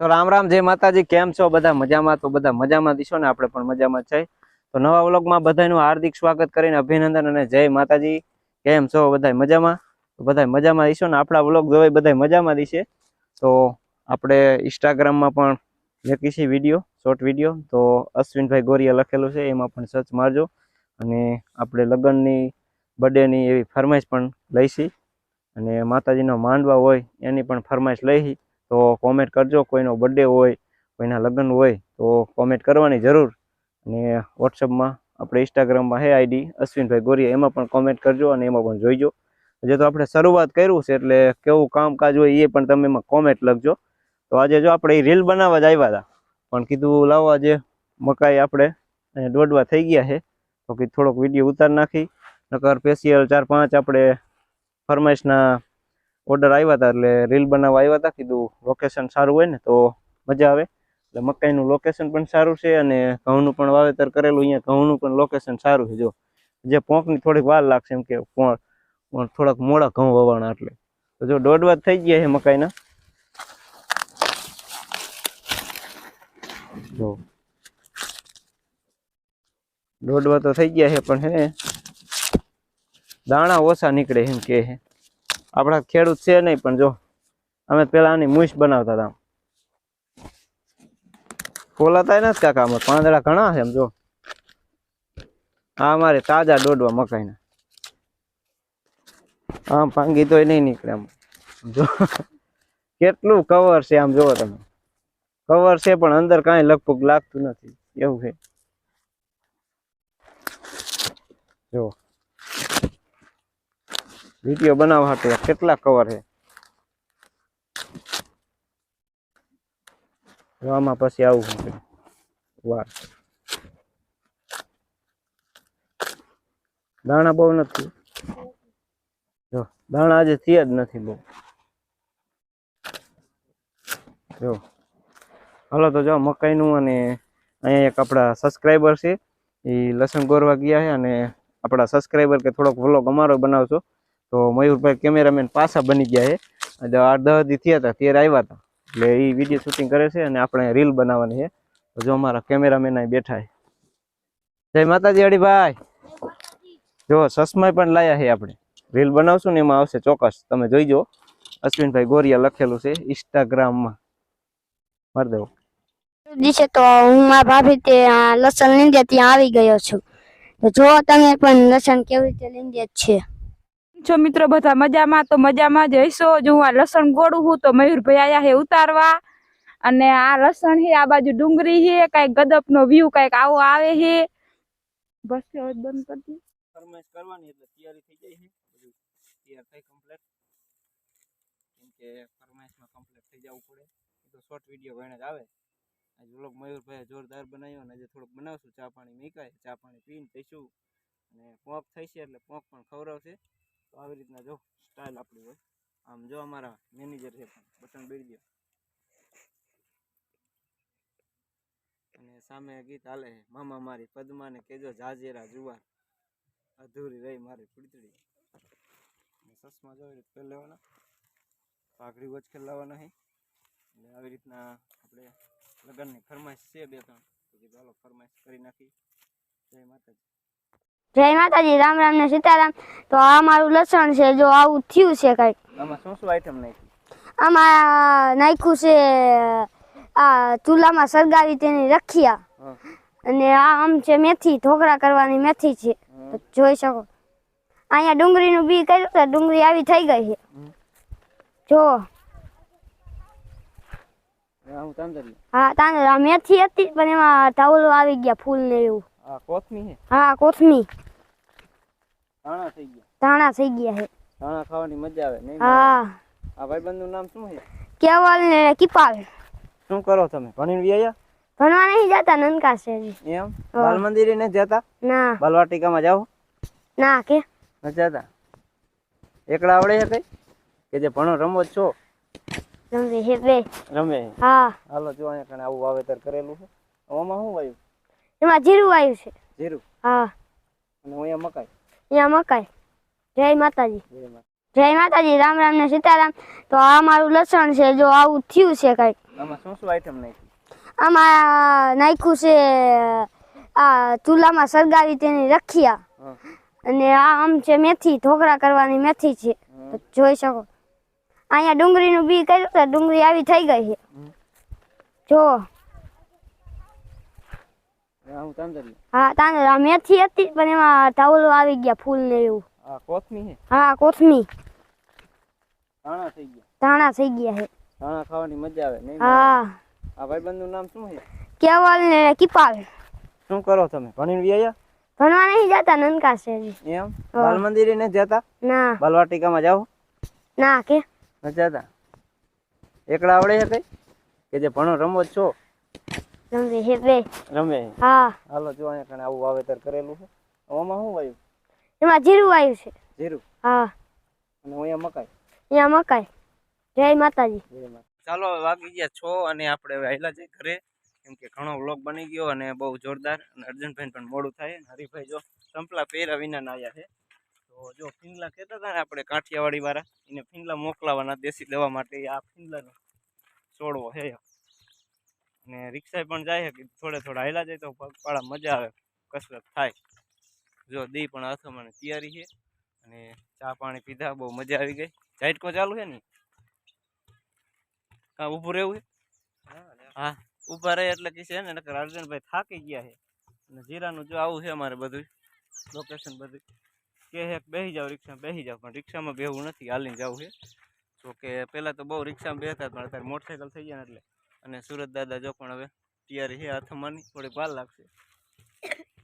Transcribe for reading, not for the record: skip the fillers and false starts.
તો રામ રામ, જય માતાજી। કેમ છો બધા? મજામાં? તો બધા મજામાં દીશો ને, આપણે પણ મજામાં છે। તો નવા વ્લોગમાં બધાનું હાર્દિક સ્વાગત કરીને અભિનંદન અને જય માતાજી। કેમ છો બધા? મજામાં? તો બધા મજામાં દીશો ને, આપણા વ્લોગ જોઈ બધા મજામાં દીશે। તો આપણે ઇન્સ્ટાગ્રામમાં પણ લેખીશી વિડીયો, શોર્ટ વિડીયો, તો અશ્વિનભાઈ ગોરિયા લખેલું છે, એમાં પણ સર્ચ મારજો। અને આપણે લગ્નની બર્થડેની એવી ફરમાઈશ પણ લઈશી, અને માતાજીનો માંડવા હોય એની પણ ફરમાઈશ લઈ। તો કોમેન્ટ કરજો, કોઈનો બર્થડે હોય, કોઈના લગ્ન હોય તો કોમેન્ટ કરવાની જરૂર। અને વોટ્સઅપમાં આપણે ઇન્સ્ટાગ્રામમાં હે આઈડી અશ્વિનભાઈ ગોરિયા, એમાં પણ કોમેન્ટ કરજો અને એમાં પણ જોઈજો। હજી તો આપણે શરૂઆત કર્યું છે, એટલે કેવું કામકાજ હોય એ પણ તમે એમાં કોમેન્ટ લખજો। તો આજે જો આપણે રીલ બનાવવા જ આવ્યા હતા, પણ કીધું લાવો આજે મકાઈ આપણે દોડવા થઈ ગયા છે, તો કીધું થોડોક વિડીયો ઉતાર નાખી। નકર સ્પેશિયલ 4-5 આપણે ફરમાઈશના ઓર્ડર આવ્યા હતા, એટલે રીલ બનાવવા આવ્યા હતા। કીધું લોકેશન સારું હોય ને તો મજા આવે, એટલે મકાઈનું લોકેશન પણ સારું છે અને ઘઉંનું પણ વાવેતર કરેલું, અહીંયા ઘઉંનું પણ લોકેશન સારું છે। જો જે પોંકની થોડીક વાર લાગશે, એમ કે થોડાક મોડા ઘઉં વવાણા, એટલે તો જો દોડવા થઈ ગયા છે મકાઈના। જો દોડવા તો થઈ ગયા છે, પણ હે દાણા ઓછા નીકળે એમ કે છે। આપણા ખેડૂત છે નહીં, પણ જો અમે પેલા આની મૂછ બનાવતા હતા, ખોલાતા નથી કાકા, આમાં પાંદડા ઘણા છે। એમ જો આ અમારે તાજા દોડવા મકાઈના, આમ ભાંગી તોય નહીં નીકળે। આમ જો કેટલું કવર છે, આમ જોવો તમે, કવર છે પણ અંદર કાંઈ લગભગ લાગતું નથી, એવું છે। જો વિડીયો બનાવવા માટે કેટલા કવર છે, આમાં પછી આવું છે વાર, દાણા બહુ નથી, જો દાણા આજે થયા જ નથી બહુ। જો હાલો તો જો મકાઈનું, અને અહીંયા એક આપણા સબસ્ક્રાઈબર છે, એ લસણ ગોરવા ગયા છે, અને આપણા સબસ્ક્રાઈબર કે થોડોક વ્લોગ અમારો બનાવશો, તો મયુરભાઈ કેમેરામેન પાછા બની ગયા છે। 8-10 દી થયા હતા, ત્યારે આવ્યા હતા, એટલે એ વિડીયો શૂટિંગ કરે છે અને આપણે રીલ બનાવવાની છે। તો જો અમારા કેમેરામેન અહીં બેઠા છે। જય માતાજી હરિભાઈ। જો ચશ્મા પણ લાયા છે, આપણે રીલ બનાવશું ને એમાં આવશે ચોક્કસ, તમે જોઈજો। અશ્વિનભાઈ ગોરિયા લખેલું છે ઇન્સ્ટાગ્રામમાં, મારી દો દિશે। તો હું મારા ભાભી તે લસણ લીંદે ત્યાં આવી ગયો છું, તો જો તમે પણ લસણ કેવી રીતે લીંદે છે। છો મિત્રો બધા મજામાં? તો મજામાં જ હશો। જો હું આ લસણ ગોળું હું, તો મયુરભાઈ આયા હે ઉતારવા, અને આ લસણ હે, આ બાજુ ડુંગળી હે, કઈક ગદપ નો વ્યૂ કઈક આવો આવે હે। બસ બંધ કરી દે, ફરમાઈશ કરવાની એટલે તૈયારી થઈ જાય છે, બધું તૈયાર થઈ કમ્પ્લીટ, કેમ કે ફરમાઈશમાં કમ્પ્લીટ થઈ જવું પડે। તો શોર્ટ વિડીયો ગણે જ આવે। આજે વ્લોગ મયુરભાઈ જોરદાર બનાવ્યો, અને આજે થોડુંક બનાવશું, ચા પાણી મીકાય, ચા પાણી પીને જઈશું, અને પોંક થઈ છે એટલે પોંક પણ ખવડાવશે। તો આવી રીતના જો સ્ટાઇલ આપણી હોય। આમ જો અમારા મેનેજર છે, પણ બટન બેડી દો, અને સામે ગીત હાલે છે, મામા મારી પદ્માને કેજો જાજેરા જુવાર, અધૂરી રહી મારી પીતળી। ચશ્મા જો આવી રીતે પહેરી લેવાના, પાઘડી વચકે લાવવાના છે, એટલે આવી રીતના આપણે લગ્નની ફરમાઈશ છે 2-3, તો કીધું હાલો ફરમાઈશ કરી નાખી। જય માતાજી। જય માતાજી, રામ રામ ને સીતારામ। તો આ મારું લસણ છે, જો આવું થયું છે કઈક। આમાં શું શું આઈટમ નાખી? આમાં નાખ્યું છે આ ચૂલામાં સળગાવી તેની રખિયા, અને આ આમ છે મેથી, ઢોકળા કરવાની મેથી છે, જોઈ શકો। અહીંયા ડુંગળીનું બી કર્યું તો ડુંગળી આવી થઈ ગઈ છે, જો હા તાંદળા મેથી હતી, પણ એમાં ધાવલો આવી ગયા, ફૂલ ને એવું। આ કોથમી છે? હા કોથમી, ધાણા થઈ ગયા, ધાણા થઈ ગયા છે, ધાણા ખાવાની મજા આવે નહીં? હા। આ ભાઈબંધનું નામ શું છે? કેવલ ને કિપાલ। શું કરો તમે? ભણીને વ્યાયા? ભણવા નહીં જતા, નનકા છે એમ? બાલ મંદિરે નથી જતા? ના। બાલવાટિકામાં જાઓ? ના કે નથી જતા? એકડા આવડે છે કઈ, કે જે ભણો રમો છો? રમે છે બે, રમે? હા। હાલો જો અહીંયા કણે આવું વાવેતર કરેલું છે। આમાં શું વાવ્યું? એમાં જીરું આવ્યું છે। જીરું? હા। અને અહીંયા મકાઈ? અહીંયા મકાઈ। જય માતાજી। જય માતા। જય માતાજી, રામ રામ ને સીતારામ। તો આ મારું લસણ છે, જો આવું થયું છે કઈક। આમાં શું શું આઈટમ નાખી? આમાં નાખ્યું છે આ ચૂલામાં સળગાવી તેની રખિયા, હા. અને આ આમ છે મેથી, ઢોકળા કરવાની મેથી છે. તો જોઈ શકો અહીંયા ડુંગળીનું બી કર્યું તો ડુંગળી આવી થઈ ગઈ છે. જો હું તાંદરી. હા તાંદળા આ મેથી હતી પણ એમાં ધાવલો આવી ગયા ફૂલ ને એવું. આ કોથમી છે. હા કોથમી ધાણા થઈ ગયા. ધાણા થઈ ગયા છે. ધાણા ખાવાની મજા આવે નહીં? હા આ ભાઈબંધનું નામ શું છે? કેવલ ને કિપાલ. શું કરો તમે? ભણીને વ્યાયા? ભણવા નહીં જતા, નનકા છે હજી. એમ? બાલ મંદિરે નથી જતા? ના બાલવાટિકામાં જાઓ? ના કે નથી જતા? એકલા આવડે છે કઈ? કે જે ભણો રમો જ છો? રમે છે બે. રમે છે. હા હાલો જો અહીંયા કણે આવું વાવેતર કરેલું છે. આમાં શું વાવ્યું? એમાં જીરું આવ્યું છે. જીરું. હા અને અહીંયા મકાઈ. અહીંયા મકાઈ. જય માતાજી. ચાલો હવે વાગી ગયા 6 અને આપણે હવે આયલા જઈએ ઘરે, કેમ કે ઘણો વ્લોગ બની ગયો અને બહુ જોરદાર. અને અર્જુનભાઈ પણ મોડું થાય. હરીભાઈ જો સંપલા પહેરા વિના ના આવ્યા છે. તો જો ફીંડલા કહેતા હતા ને આપણે કાઠિયાવાડી વાળા, એને ફીંડલા મોકલાવાના દેશી દવા માટે. આ ફીંડલાનો છોડવો છે. અને રિક્ષા પણ જાય છે કે થોડે થોડા હાયલા જાય તો પગપાળા મજા આવે, કસરત થાય. જો દી પણ હાથોમાં તૈયારી છે અને ચા પાણી પીધા, બહુ મજા આવી ગઈ. ઝાટકો ચાલુ છે ને? હા ઊભું રહેવું છે? હા ઊભા રહે એટલે કે છે ને, નકર અર્જુનભાઈ થાકી ગયા છે. અને જીરાનું જો આવું છે અમારે બધું લોકેશન બધું કે એક બેસી જાવ રિક્ષામાં, બેસી જાવ, પણ રિક્ષામાં બેહવું નથી, હાલીને જવું છે. તો કે પહેલાં તો બહુ રિક્ષામાં બેસતા પણ અત્યારે મોટરસાઇકલ થઈ ગયા ને એટલે. અને સુરત દાદા જો પણ હવે તૈયારી છે હાથમાંની, થોડીક વાર લાગશે.